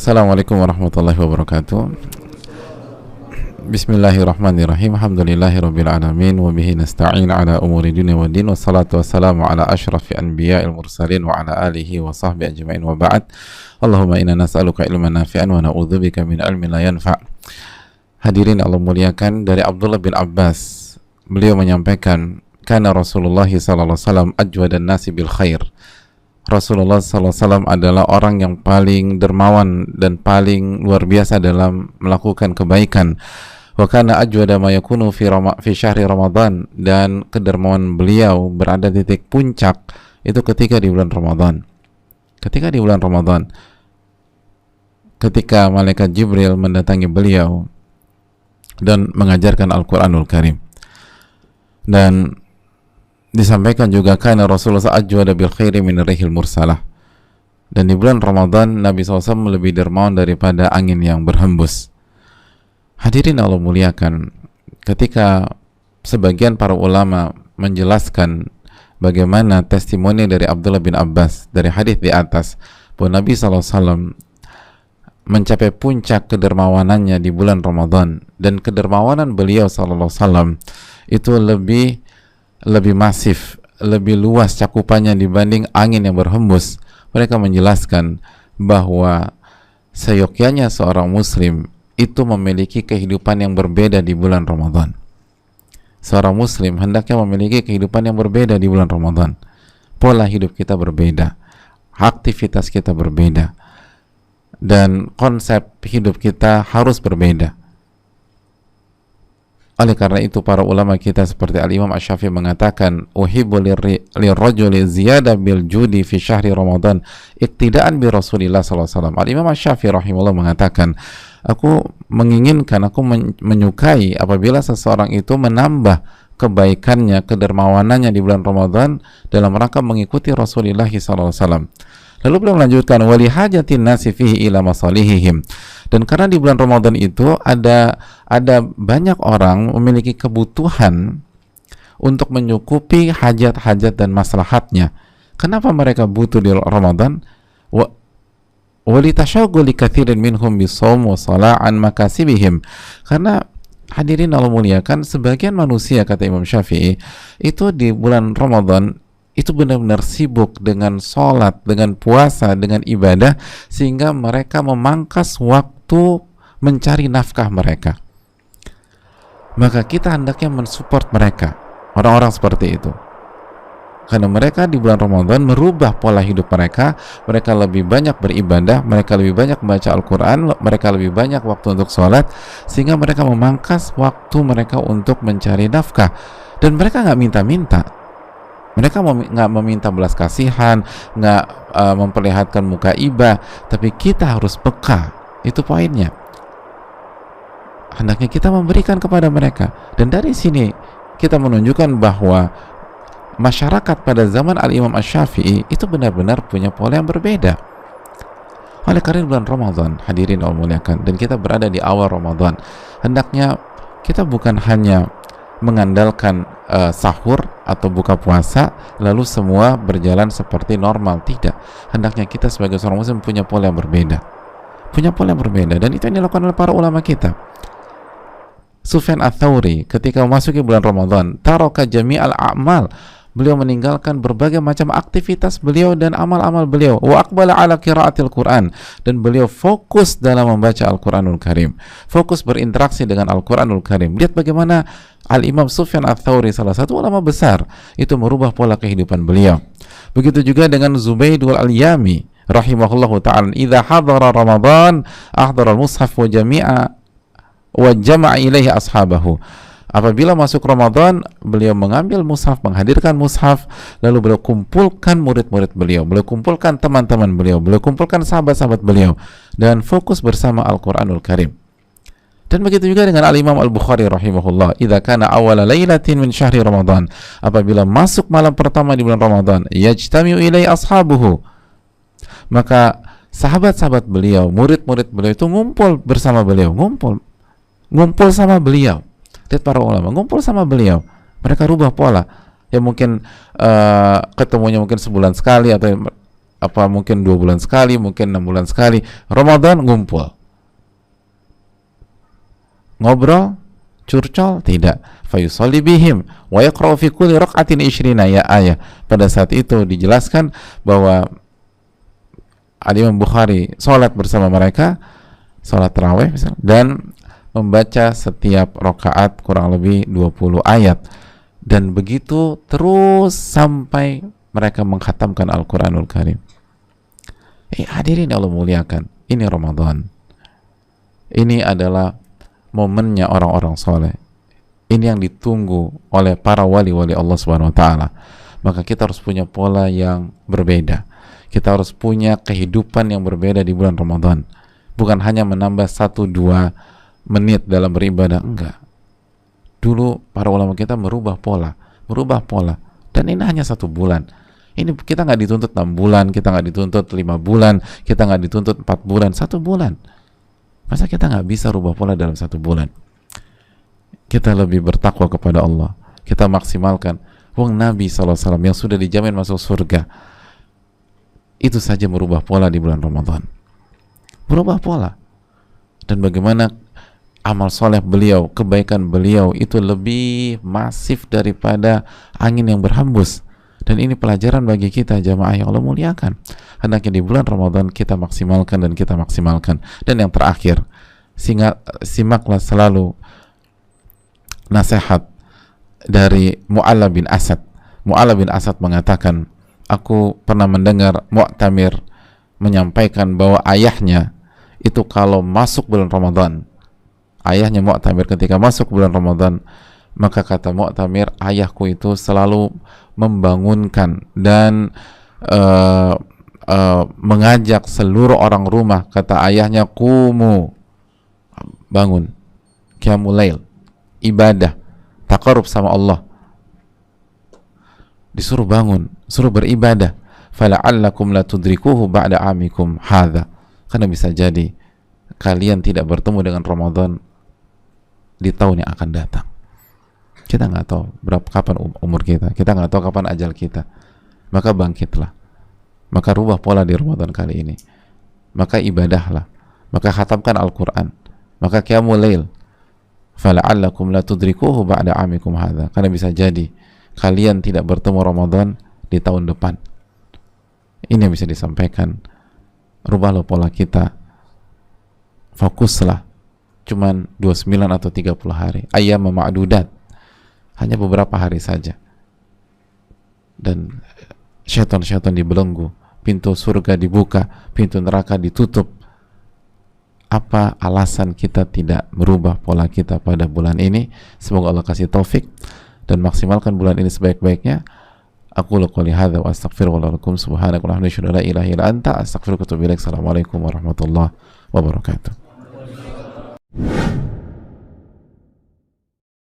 Assalamualaikum warahmatullahi wabarakatuh. Bismillahirrahmanirrahim. Alhamdulillahirabbil alamin wa bihi nasta'in ala umuri dunya waddin, wassalatu wassalamu ala asyrafil anbiya'il mursalin wa ala alihi wa sahbihi ajma'in, wa ba'd. Allahumma inna nas'aluka ilman nafi'an wa na'udzubika min ilmin la yanfa'. Hadirin Allah muliakan, dari Abdullah bin Abbas, beliau menyampaikan, kana Rasulullah sallallahu alaihi wasallam ajwadan nasi bil khair. Rasulullah SAW adalah orang yang paling dermawan dan paling luar biasa dalam melakukan kebaikan. Wa kana ajwada ma yakunu fi syahri Ramadan, dan kedermawan beliau berada di titik puncak itu ketika di bulan Ramadan. Ketika di bulan Ramadan, ketika malaikat Jibril mendatangi beliau dan mengajarkan Al-Qur'anul Karim. Dan disampaikan juga karena Rasulullah ajwada bil khairi min rihil mursalah, dan di bulan Ramadan Nabi SAW lebih dermawan daripada angin yang berhembus. Hadirin Allah muliakan, ketika sebagian para ulama menjelaskan bagaimana testimoni dari Abdullah bin Abbas dari hadis di atas bahwa Nabi SAW mencapai puncak kedermawanannya di bulan Ramadan, dan kedermawanan beliau SAW itu lebih masif, lebih luas cakupannya dibanding angin yang berhembus. Mereka menjelaskan bahwa seyogyanya seorang muslim itu memiliki kehidupan yang berbeda di bulan Ramadan. Seorang muslim hendaknya memiliki kehidupan yang berbeda di bulan Ramadan. Pola hidup kita berbeda, aktivitas kita berbeda, dan konsep hidup kita harus berbeda. Oleh karena itu para ulama kita seperti Al-Imam Asy-Syafi'i mengatakan, uhibbu lirrajuli ziyada bil judi fi syahri Ramadan iktidaan bi Rasulillah sallallahu alaihi wasallam. Al-Imam Asy-Syafi'i rahimahullah mengatakan, aku menginginkan, aku menyukai apabila seseorang itu menambah kebaikannya, kedermawanannya di bulan Ramadan dalam rangka mengikuti Rasulullah sallallahu alaihi wasallam. Lalu beliau melanjutkan, wali hajatin nasi fihi ila masalihihim, dan karena di bulan Ramadan itu ada banyak orang memiliki kebutuhan untuk menyukupi hajat-hajat dan maslahatnya. Kenapa mereka butuh di Ramadan? Wali tasyaghuli katsirin minhum bisawm wa sala'an makasibihim, karena hadirin Allah muliakan, sebagian manusia, kata Imam Syafi'i, itu di bulan Ramadan itu benar-benar sibuk dengan sholat, dengan puasa, dengan ibadah, sehingga mereka memangkas waktu mencari nafkah mereka. Maka kita hendaknya mensupport mereka, orang-orang seperti itu, karena mereka di bulan Ramadan merubah pola hidup mereka. Mereka lebih banyak beribadah, mereka lebih banyak membaca Al-Quran, mereka lebih banyak waktu untuk sholat, sehingga mereka memangkas waktu mereka untuk mencari nafkah. Dan mereka nggak minta-minta, mereka nggak meminta belas kasihan, nggak memperlihatkan muka iba, tapi kita harus peka. Itu poinnya. Hendaknya kita memberikan kepada mereka. Dan dari sini kita menunjukkan bahwa masyarakat pada zaman Al-Imam Asy-Syafi'i itu benar-benar punya pola yang berbeda. Oleh karena bulan Ramadan, hadirin Allah muliakan, dan kita berada di awal Ramadan, hendaknya kita bukan hanya mengandalkan sahur atau buka puasa lalu semua berjalan seperti normal. Tidak, hendaknya kita sebagai seorang muslim punya pola yang berbeda, dan itu yang dilakukan oleh para ulama kita. Sufyan Ats-Tsauri ketika memasuki bulan Ramadan, taraka jami'al a'mal, beliau meninggalkan berbagai macam aktivitas beliau dan amal-amal beliau, wa aqbala ala qiraatil Quran, dan beliau fokus dalam membaca Al-Quranul Karim, fokus berinteraksi dengan Al-Quranul Karim. Lihat bagaimana Al-Imam Sufyan Ats-Tsauri, salah satu ulama besar, itu merubah pola kehidupan beliau. Begitu juga dengan Zubayd al-Yami rahimahullahu ta'ala, idza hadara Ramadan ahdara al-mushaf wa jama'a ilaihi ashabahu. Apabila masuk Ramadan, beliau mengambil mushaf, menghadirkan mushaf, lalu beliau kumpulkan murid-murid beliau, beliau kumpulkan teman-teman beliau, beliau kumpulkan sahabat-sahabat beliau, dan fokus bersama Al-Quranul Karim. Dan begitu juga dengan Al-Imam Al-Bukhari rahimahullah, idza kana awwala lailatin min syahri Ramadan, apabila masuk malam pertama di bulan Ramadan, yajtami'u ilai ashabuhu, maka sahabat-sahabat beliau, murid-murid beliau itu ngumpul bersama beliau, ngumpul sama beliau. Lihat para ulama ngumpul sama beliau, mereka rubah pola. Ya mungkin ketemunya mungkin sebulan sekali, atau apa mungkin 2 bulan sekali, mungkin 6 bulan sekali. Ramadan ngumpul, ngobrol, curcol, tidak. Fayusalli bihim wa yaqra'u fi kulli raq'atin 20 ya ayah. Pada saat itu dijelaskan bahwa Al-Imam Bukhari sholat bersama mereka, sholat tarawih misalnya, dan membaca setiap rakaat kurang lebih 20 ayat, dan begitu terus sampai mereka mengkhatamkan Al-Quranul Karim. Hadirin Allah muliakan, ini Ramadan, ini adalah momennya orang-orang soleh, ini yang ditunggu oleh para wali-wali Allah Subhanahu Wa Taala. Maka kita harus punya pola yang berbeda, kita harus punya kehidupan yang berbeda di bulan Ramadan, bukan hanya menambah 1-2 menit dalam beribadah, enggak. Dulu para ulama kita merubah pola, dan ini hanya 1 bulan. Ini kita nggak dituntut 6 bulan, kita nggak dituntut 5 bulan, kita nggak dituntut 4 bulan, 1 bulan. Masa kita nggak bisa rubah pola dalam 1 bulan? Kita lebih bertakwa kepada Allah, kita maksimalkan. Wong Nabi SAW yang sudah dijamin masuk surga, itu saja merubah pola di bulan Ramadan, berubah pola. Dan bagaimana amal soleh beliau, kebaikan beliau itu lebih masif daripada angin yang berhembus. Dan ini pelajaran bagi kita jamaah yang Allah muliakan. Hendaknya di bulan Ramadan kita maksimalkan dan kita maksimalkan. Dan yang terakhir, simaklah selalu nasihat dari Mu'alla bin Asad. Mu'alla bin Asad mengatakan, aku pernah mendengar Mu'tamir menyampaikan bahwa ayahnya itu kalau masuk bulan Ramadan, ayahnya Mu'tamir ketika masuk bulan Ramadan, maka kata Mu'tamir, ayahku itu selalu membangunkan dan mengajak seluruh orang rumah. Kata ayahnya, kumu, bangun, qiyamul lail, ibadah, taqarrub sama Allah, disuruh bangun, suruh beribadah. Fala'allakum la tudrikuhu ba'da amikum hadha, karena bisa jadi kalian tidak bertemu dengan Ramadan di tahun yang akan datang. Kita nggak tahu kapan umur kita nggak tahu kapan ajal kita. Maka bangkitlah, maka rubah pola di Ramadan kali ini, maka ibadahlah, maka khatamkan Al-Quran, maka qiyamul lail. Fala'allakum la tudrikuhu ba'da amikum hadha, karena bisa jadi kalian tidak bertemu Ramadan di tahun depan. Ini yang bisa disampaikan. Rubahlah pola kita, fokuslah. Cuman 29 atau 30 hari, ayyam ma'dudat, hanya beberapa hari saja, dan syaitan-syaitan dibelenggu, pintu surga dibuka, pintu neraka ditutup. Apa alasan kita tidak merubah pola kita pada bulan ini? Semoga Allah kasih taufik dan maksimalkan bulan ini sebaik-baiknya. Aku qouli hadza wa astaghfirullah lakum, subhanaka wa bihamdika la ilaha illa anta, astaghfiruka wa atubu ilaik. Assalamualaikum warahmatullahi wabarakatuh.